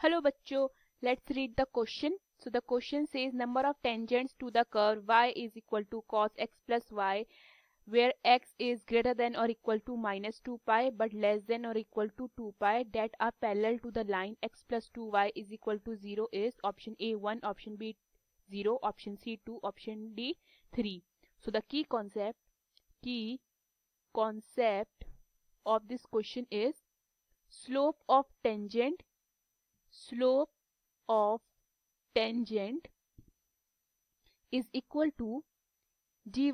Hello bachcho, let's read the question. So the question says number of tangents to the curve y is equal to cos x plus y, where x is greater than or equal to minus 2 pi but less than or equal to 2 pi that are parallel to the line x plus 2y is equal to 0 is option A 1, option B 0, option C 2, option D 3. So the key concept of this question is slope of tangent is equal to dy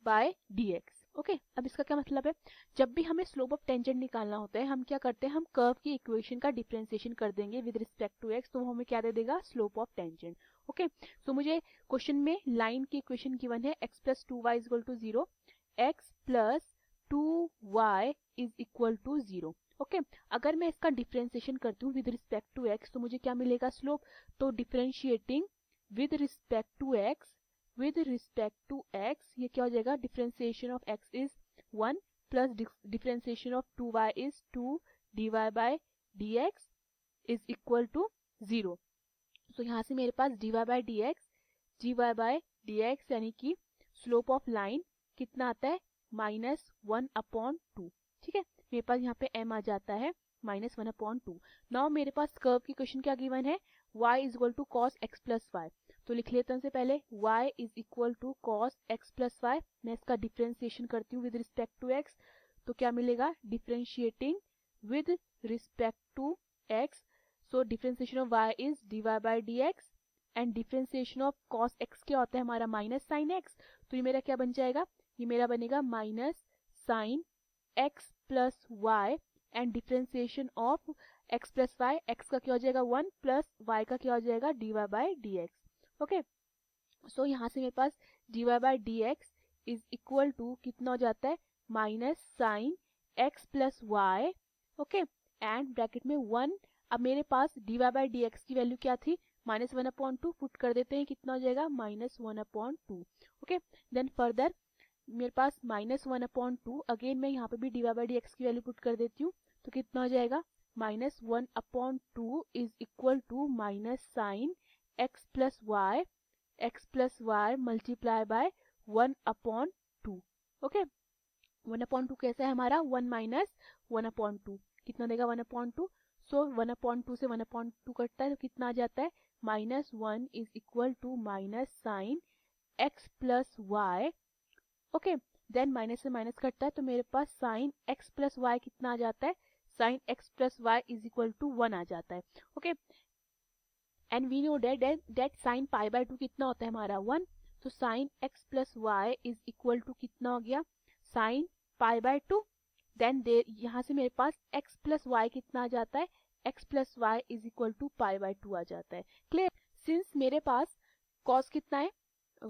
bye dx. Okay अब इसका क्या मतलब है, जब भी हमें slope of tangent निकालना होता है हम क्या करते हैं, हम कर्व की इक्वेशन का डिफरेंशिएशन कर देंगे विद रिस्पेक्ट टू एक्स, तो वो हमें क्या दे देगा, slope of tangent. Okay so मुझे क्वेश्चन में लाइन की इक्वेशन गिवन है x plus 2y is equal to 0, x plus 2y is equal to 0. Okay अगर मैं इसका डिफरेंशिएशन करती हूँ विद रिस्पेक्ट टू एक्स तो मुझे क्या मिलेगा, स्लोप. तो differentiating with respect to x ये क्या हो जाएगा, differentiation of x is 1 plus differentiation of 2y is 2 dy bye dx is equal to 0. So यहाँ से मेरे पास dy बाय dx यानी कि स्लोप ऑफ लाइन कितना आता है, -1/2. ठीक है, मेरे पास यहाँ पे m आ जाता है -1/2. नाउ मेरे पास कर्व की क्वेश्चन क्या गिवन है, y is equal to cos x plus y. तो लिख लेते हैं पहले y is equal to cos x plus y. मैं इसका डिफरेंशिएशन करती हूँ विद रिस्पेक्ट टू x, तो क्या मिलेगा, differentiating with respect to x, so differentiation of y is dy bye dx and differentiation of cos x क्या होता है हमारा, माइनस साइन x. तो ये मेरा क्या बन जाएगा, ये मेरा बनेगा minus sine x plus y and differentiation of x plus y, x का क्या हो जाएगा 1 प्लस y का क्या हो जाएगा dy bye dx. Okay so यहाँ से मेरे पास dy bye dx is equal to कितना हो जाता है, minus sine x plus y. Okay and bracket में 1. अब मेरे पास dy बाय dx की वैल्यू क्या थी, -1/2. पुट कर देते हैं, कितना हो जाएगा, -1/2. ओके देन फर्दर मेरे पास -1/2. अगेन मैं यहाँ पे भी dy बाय dx की वैल्यू पुट कर देती हूँ, तो कितना हो जाएगा, -1/2 is equal to minus sine x plus y multiply by 1/2. Okay 1/2 कैसा है हमारा, 1 माइनस 1/2 कितना देगा, 1/2. सो 1/2 से 1/2 कटता है तो कितना आ जाता है, -1 is equal to minus sine x plus y. Okay then minus से माइनस कटता है तो मेरे पास साइन x प्लस वाई कितना आ जाता है, sine x plus y is equal to 1 आ जाता है. Okay and we know that sine pi by 2 कितना होता है हमारा 1. तो sine x plus y is equal to कितना हो गया, साइन पाई बाय 2. देन यहाँ से मेरे पास x प्लस वाई कितना आ जाता है, x plus y is equal to pi by 2 आ जाता है. क्लियर, सिंस मेरे पास कॉस कितना है,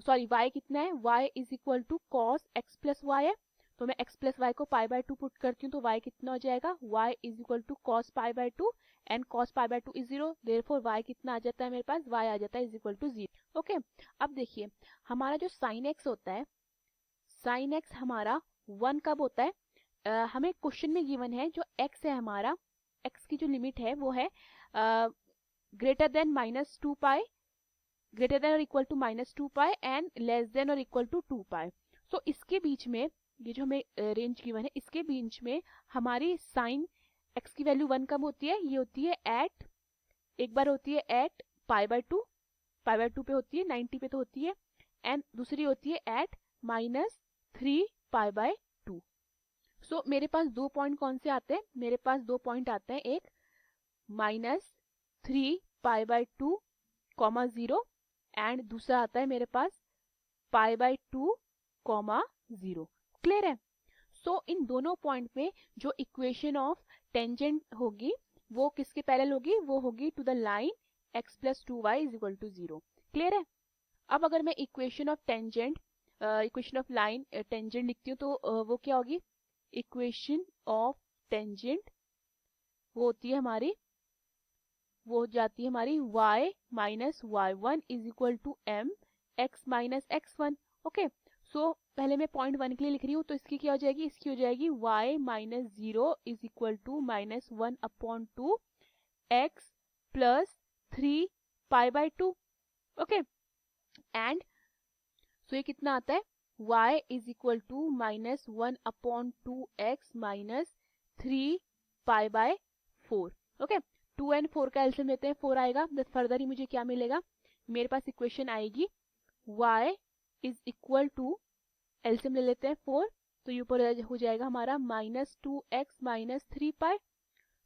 सॉरी y कितना है, y is equal to cos x plus y है, तो मैं x प्लस वाई को पाई बाय 2 पुट करती हूँ तो y कितना हो जाएगा, y is equal to cos pi by 2 and cos pi by 2 is 0, therefore y कितना आ जाता है मेरे पास, y आ जाता है इज इक्वल टू 0. ओके अब देखिए हमारा जो साइन x होता है, साइन x हमारा 1 कब होता है, हमें क्वेश्चन में गिवन है जो x है हमारा, x की जो लिमिट है वो है greater than -2 pi, greater than और equal to -2 pi and less than और इक्वल टू 2 पाई. सो इसके बीच में ये जो हमें रेंज गिवन है इसके बीच में हमारी साइन x की वैल्यू 1 कब होती है, ये होती है एट, एक बार होती है एट पाई बाय 2 पे होती है, 90 पे तो होती है, एंड दूसरी होती है एट -3 पाई बाय 2. सो मेरे पास दो पॉइंट कौन से आते हैं, मेरे पास दो पॉइंट आते हैं, एक -3 पाई बाय 2 कॉमा 0 एंड दूसरा आता है मेरे पास पाई बाय 2 कॉमा 0. क्लियर है. सो इन दोनों पॉइंट में जो इक्वेशन ऑफ टेंजेंट होगी वो किसके पैरेलल होगी, वो होगी to the line x plus 2y is equal to 0. Clear है. अब अगर मैं equation of tangent, equation of line tangent लिखती हूँ तो वो क्या होगी, इक्वेशन ऑफ टेंजेंट वो होती है हमारी, वो हो जाती है हमारी y minus y1 is equal to m x minus x1. Okay so पहले मैं पॉइंट 1 के लिए लिख रही हूँ तो इसकी क्या हो जाएगी, इसकी हो जाएगी y minus 0 is equal to -1/2 x plus 3 pi by 2. Okay, and so ये कितना आता है, y is equal to minus 1/2x minus 3 pi by 4. Okay, 2 and 4 का एलसीएम लेते हैं, 4 आएगा. बस फर्दर ही मुझे क्या मिलेगा, मेरे पास इक्वेशन आएगी y is equal to, LCM ले लेते हैं 4, तो ये ऊपर हो जाएगा हमारा माइनस 2x माइनस 3 पाई.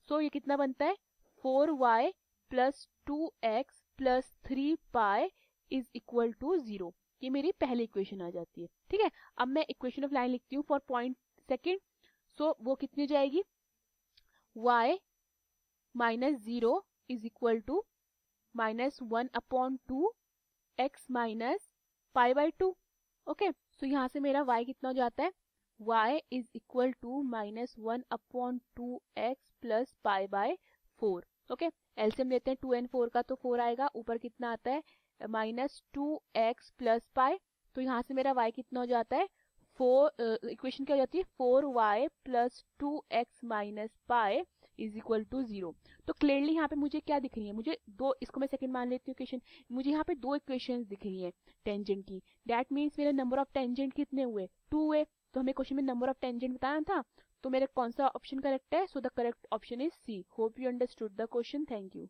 सो ये कितना बनता है, 4y plus 2x plus 3 pi is equal to 0. ये मेरी पहली इक्वेशन आ जाती है. ठीक है, अब मैं इक्वेशन ऑफ लाइन लिखती हूँ फॉर पॉइंट सेकेंड. सो वो कितनी जाएगी, y minus 0 is equal to minus 1/2 x minus pi by 2. Okay, so यहाँ से मेरा y कितना हो जाता है, y is equal to minus 1/2 x plus pi by 4. Okay, LCM लेते हैं 2 एंड 4 का, तो 4 आएगा. ऊपर कितना आता है, माइनस 2x प्लस पाई. तो यहाँ से मेरा y कितना हो जाता है, 4, इक्वेशन क्या हो जाती है, 4y plus 2x minus pi is equal to 0. तो क्लियरली यहाँ पे मुझे क्या दिख रही है, मुझे दो, इसको मैं सेकंड मान लेती हूँ इक्वेशन, मुझे यहाँ पे दो इक्वेशंस दिख रही है टेंजेंट की. दैट मीन्स मेरे नंबर ऑफ टेंजेंट कितने हुए, 2 हुए. तो हमें क्वेश्चन में नंबर ऑफ टेंजेंट बताना था, तो मेरा कौन सा ऑप्शन करेक्ट है, so the correct option is C. Hope you understood the question. Thank you.